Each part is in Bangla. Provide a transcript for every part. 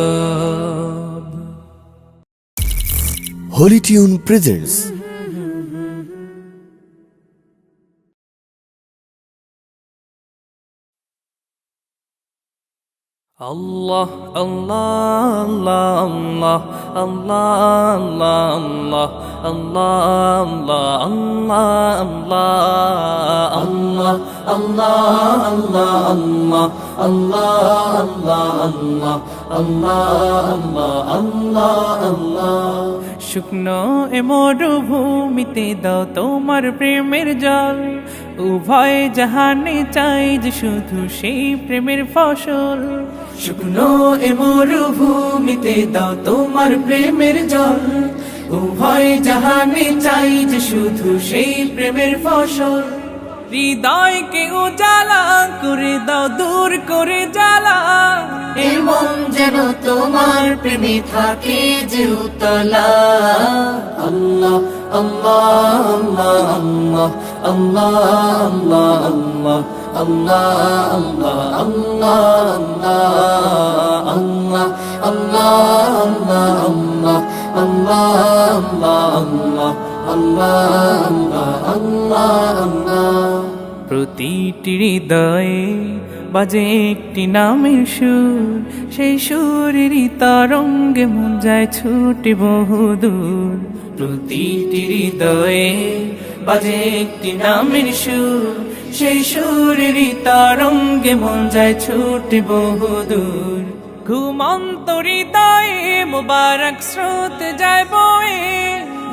Kalarab Holy Tune presents Allah Allah Allah Allah Allah Allah Allah Allah Allah Allah Allah শুকনো এ মরুভূমিতে দাও তোমার প্রেমের জল উভয় জাহানে চাই যে শুধু সেই প্রেমের ফসল শুকনো এ মরুভূমিতে দাও তোমার প্রেমের জল উভয় জাহানে চাই যে শুধু সেই প্রেমের ফসল হৃদয়কে উজালা করে দাও দূর করে জ্বালা এই মন যেন তোমার প্রেমে থাকে যে উতলা আল্লাহ আল্লাহ আল্লাহ আল্লাহ আল্লাহ আল্লাহ আল্লাহ আল্লাহ আল্লাহ প্রতিটি হৃদয়ে বাজে একটি নামের সুর সেই সুরেরই তরঙ্গে মন যায় ছুটে বহুদূর প্রতিটি হৃদয়ে বাজে একটি নামের সুর সেই সুরেরই তরঙ্গে মন যায় ছুটে বহুদূর ঘুমন্ত হৃদয়ে মোবারক স্রোত যায় বয়ে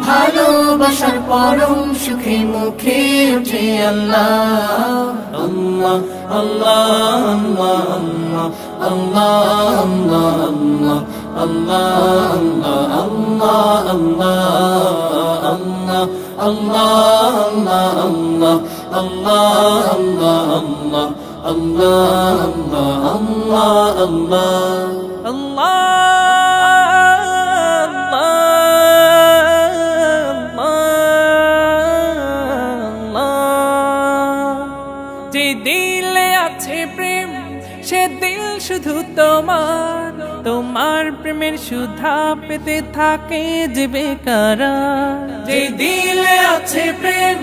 ভালোবাসার পরম সুখে মুখে উঠে আল্লাহ আল্লাহ আল্লাহ আল্লাহ আল্লাহ আল্লাহ আল্লাহ যে দিলে আছে প্রেম সে দিল শুধু তোমার তোমার প্রেমের সুধা পেতে থাকে যে বেকারার যে দিলে আছে প্রেম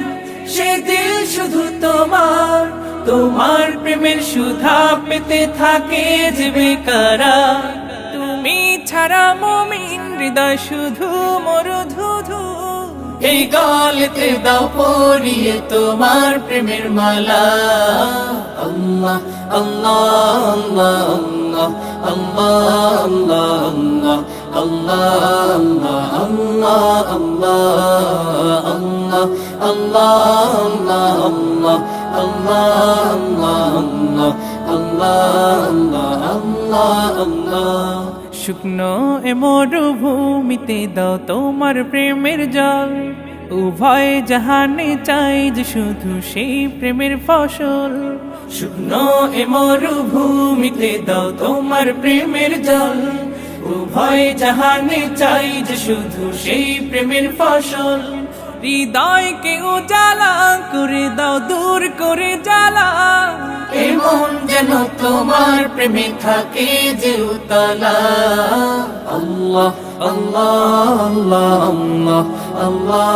সে দিল শুধু তোমার তোমার প্রেমের সুধা পেতে থাকে যে বেকারার তুমি ছাড়া মুমিন হৃদয় শুধু মরুধুধু এই গলেতে দাও পরিয়ে তোমার প্রেমের মালা আল্লাহ আল্লাহ আল্লাহ আল্লাহ আল্লাহ শুকনো এ মরুভূমিতে দাও তোমার প্রেমের জল উভয় জাহানে চাই যে শুধু সেই প্রেমের ফসল শুকনো এ মরুভূমিতে দাও তোমার প্রেমের জল উভয় জাহানে চাই যে শুধু সেই প্রেমের ফসল হৃদয়কে উজালা করে দাও দূর করে জ্বালা এমন যেন তোমার প্রেমে থাকে যে উতলা আল্লাহ আল্লাহ আল্লাহ আল্লাহ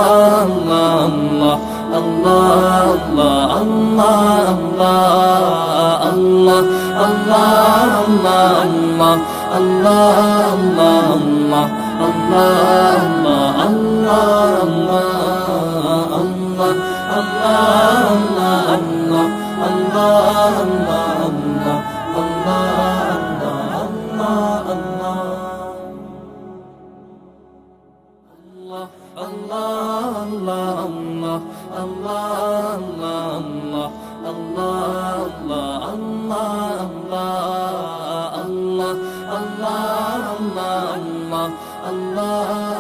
Allah